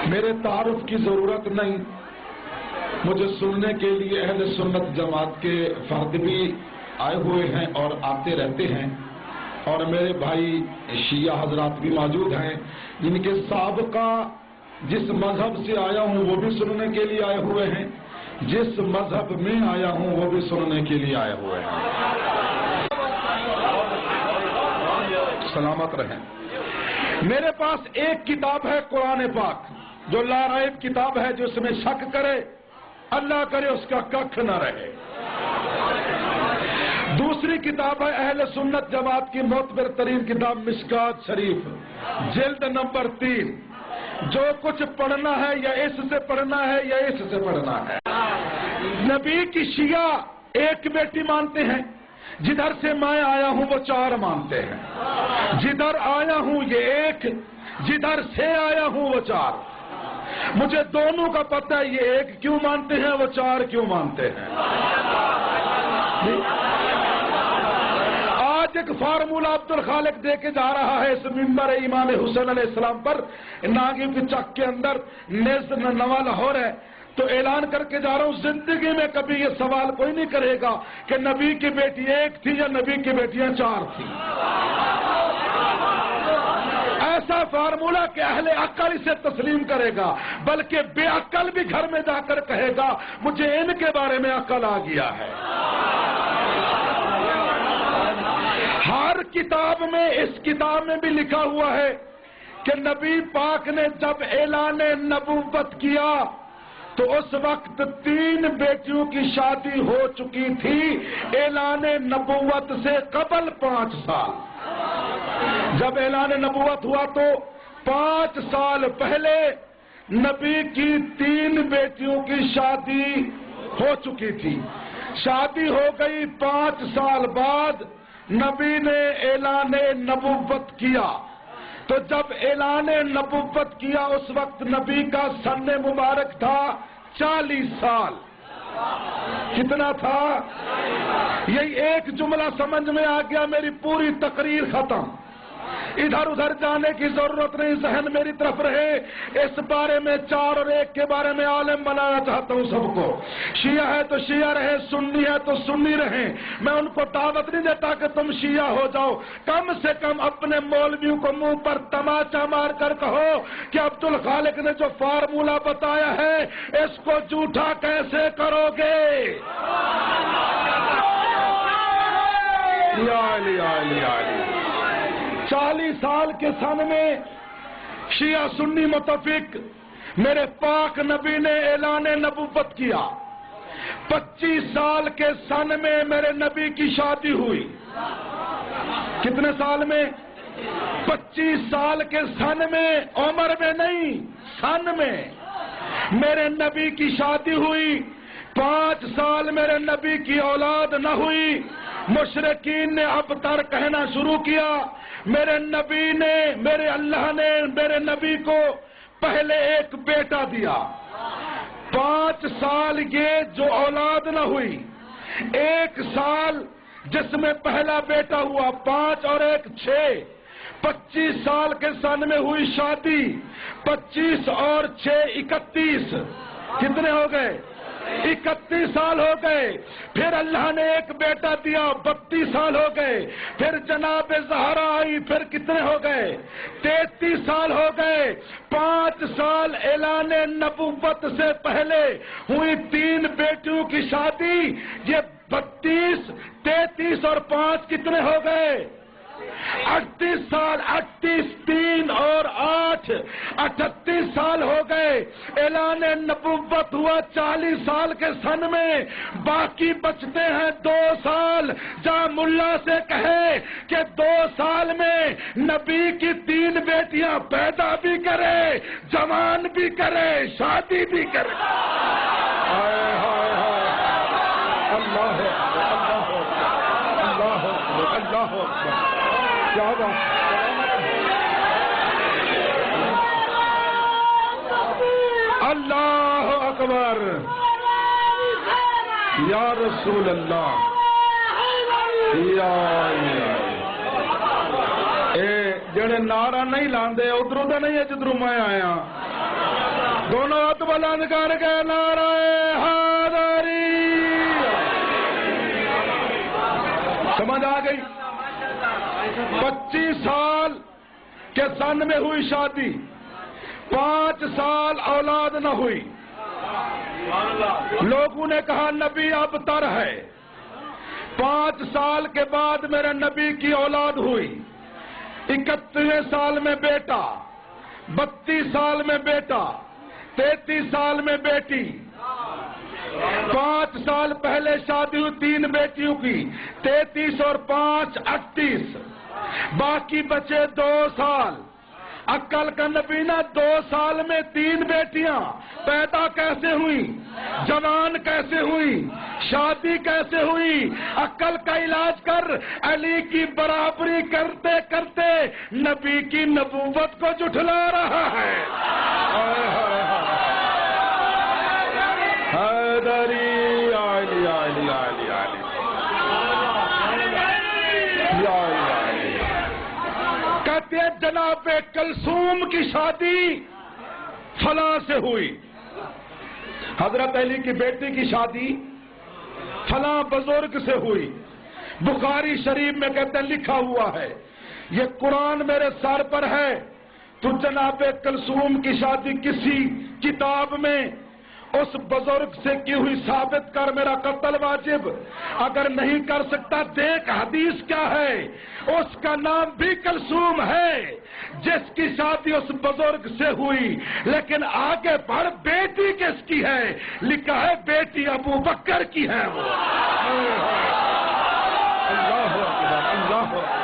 میرے تعارف کی ضرورت نہیں، مجھے سننے کے لیے اہل سنت جماعت کے فرد بھی آئے ہوئے ہیں اور آتے رہتے ہیں، اور میرے بھائی شیعہ حضرات بھی موجود ہیں جن کے سابقہ جس مذہب سے آیا ہوں وہ بھی سننے کے لیے آئے ہوئے ہیں، جس مذہب میں آیا ہوں وہ بھی سننے کے لیے آئے ہوئے ہیں۔ سلامت رہیں۔ میرے پاس ایک کتاب ہے قرآن پاک، جو لا ریب کتاب ہے، جو اس میں شک کرے اللہ کرے اس کا ککھ نہ رہے۔ دوسری کتاب ہے اہل سنت جماعت کی معتبر ترین کتاب مشکات شریف، جلد نمبر 3۔ جو کچھ پڑھنا ہے یا اس سے پڑھنا ہے یا اس سے پڑھنا ہے۔ نبی کی شیعہ ایک بیٹی مانتے ہیں، جدھر سے میں آیا ہوں وہ 4 مانتے ہیں۔ جدھر آیا ہوں یہ 1، جدھر سے آیا ہوں وہ 4۔ مجھے دونوں کا پتہ ہے، یہ 1 کیوں مانتے ہیں، وہ 4 کیوں مانتے ہیں۔ آج ایک فارمولہ عبد الخالق دے کے جا رہا ہے اس منبر امام حسین علیہ السلام پر، ناگی کی چک کے اندر نوا لاہور ہے، تو اعلان کر کے جا رہا ہوں، زندگی میں کبھی یہ سوال کوئی نہیں کرے گا کہ نبی کی بیٹی 1 تھی یا نبی کی بیٹیاں 4 تھیں۔ ایسا فارمولہ کہ اہل عقل اسے تسلیم کرے گا، بلکہ بے عقل بھی گھر میں جا کر کہے گا مجھے ان کے بارے میں عقل آ گیا ہے۔ ہر کتاب میں، اس کتاب میں بھی لکھا ہوا ہے کہ نبی پاک نے جب اعلان نبوت کیا تو اس وقت 3 بیٹیوں کی شادی ہو چکی تھی، اعلان نبوت سے قبل 5 سال۔ جب اعلان نبوت ہوا تو 5 سال پہلے نبی کی 3 بیٹیوں کی شادی ہو چکی تھی۔ شادی ہو گئی 5 سال بعد نبی نے اعلان نبوت کیا، تو جب اعلان نبوت کیا اس وقت نبی کا سن مبارک تھا 40 سال۔ کتنا تھا؟ یہی ایک جملہ سمجھ میں آ گیا، میری پوری تقریر ختم۔ ادھر ادھر جانے کی ضرورت نہیں، ذہن میری طرف رہے۔ اس بارے میں 4 اور 1 کے بارے میں عالم بنانا چاہتا ہوں سب کو۔ شیعہ ہے تو شیعہ رہے، سنی ہے تو سنی رہیں۔ میں ان کو دعوت نہیں دیتا کہ تم شیعہ ہو جاؤ، کم سے کم اپنے مولویوں کو منہ پر تماچا مار کر کہو کہ عبد الخالق نے جو فارمولہ بتایا ہے اس کو جھوٹا کیسے کرو گے۔ یا علی یا علی یا علی۔ 40 سال کے سن میں شیعہ سنی متفق، میرے پاک نبی نے اعلان نبوت کیا۔ 25 سال کے سن میں میرے نبی کی شادی ہوئی۔ کتنے سال میں؟ 25 سال کے سن میں، عمر میں نہیں، سن میں میرے نبی کی شادی ہوئی۔ 5 سال میرے نبی کی اولاد نہ ہوئی۔ مشرکین نے ابتر کہنا شروع کیا، میرے نبی نے، میرے اللہ نے میرے نبی کو پہلے ایک بیٹا دیا۔ 5 سال یہ جو اولاد نہ ہوئی، 1 سال جس میں پہلا بیٹا ہوا، 5 اور 1 6، 25 سال کے سن میں ہوئی شادی۔ 25 اور 6 31، کتنے ہو گئے؟ 31 سال ہو گئے۔ پھر اللہ نے ایک بیٹا دیا، 32 سال ہو گئے۔ پھر جناب زہرا آئی، پھر کتنے ہو گئے؟ 33 سال ہو گئے۔ 5 سال اعلان نبوت سے پہلے ہوئی 3 بیٹیوں کی شادی، یہ 32، 33 اور 5 کتنے ہو گئے؟ 38 سال۔ 38، 3 اور 8، 38 سال ہو گئے۔ اعلان نبوت ہوا 40 سال کے سن میں، باقی بچتے ہیں 2 سال۔ جہاں ملا سے کہے کہ 2 سال میں نبی کی 3 بیٹیاں پیدا بھی کرے، جوان بھی کرے، شادی بھی کرے۔ اللہ اللہ اللہ اللہ، کیا بات! اللہ اکبر، یا رسول اللہ، جڑے نعرہ نہیں لاندے ادھروں تو نہیں ہے جدھروں میں آیا۔ دونوں ہاتھ بلند کر کے نعرہ حیدری، سمجھ آ گئی؟ 25 سال کے سن میں ہوئی شادی، 5 سال اولاد نہ ہوئی، لوگوں نے کہا نبی اب تر ہے۔ 5 سال کے بعد میرے نبی کی اولاد ہوئی، 31ویں سال میں بیٹا، 32 سال میں بیٹا، 33 سال میں بیٹی، 5 سال پہلے شادی ہوئی 3 بیٹیوں کی، 33 اور 5 38، باقی بچے 2 سال۔ عقل کا نبینا 2 سال میں 3 بیٹیاں پیدا کیسے ہوئی؟ جوان کیسے ہوئی؟ شادی کیسے ہوئی؟ عقل کا علاج کر، علی کی برابری کرتے کرتے نبی کی نبوت کو جھٹلا رہا ہے۔ حیدری علی علی علی علی کہتے ہیں جناب کلثوم کی شادی فلاں سے ہوئی، حضرت علی کی بیٹی کی شادی فلاں بزرگ سے ہوئی۔ بخاری شریف میں کہتے ہیں لکھا ہوا ہے، یہ قرآن میرے سر پر ہے، تو جناب کلثوم کی شادی کسی کتاب میں اس بزرگ سے کی ہوئی ثابت کر، میرا قتل واجب۔ اگر نہیں کر سکتا دیکھ حدیث کیا ہے، اس کا نام بھی کلثوم ہے جس کی شادی اس بزرگ سے ہوئی، لیکن آگے بڑھ بیٹی کس کی ہے؟ لکھا ہے بیٹی ابو بکر کی ہے وہ۔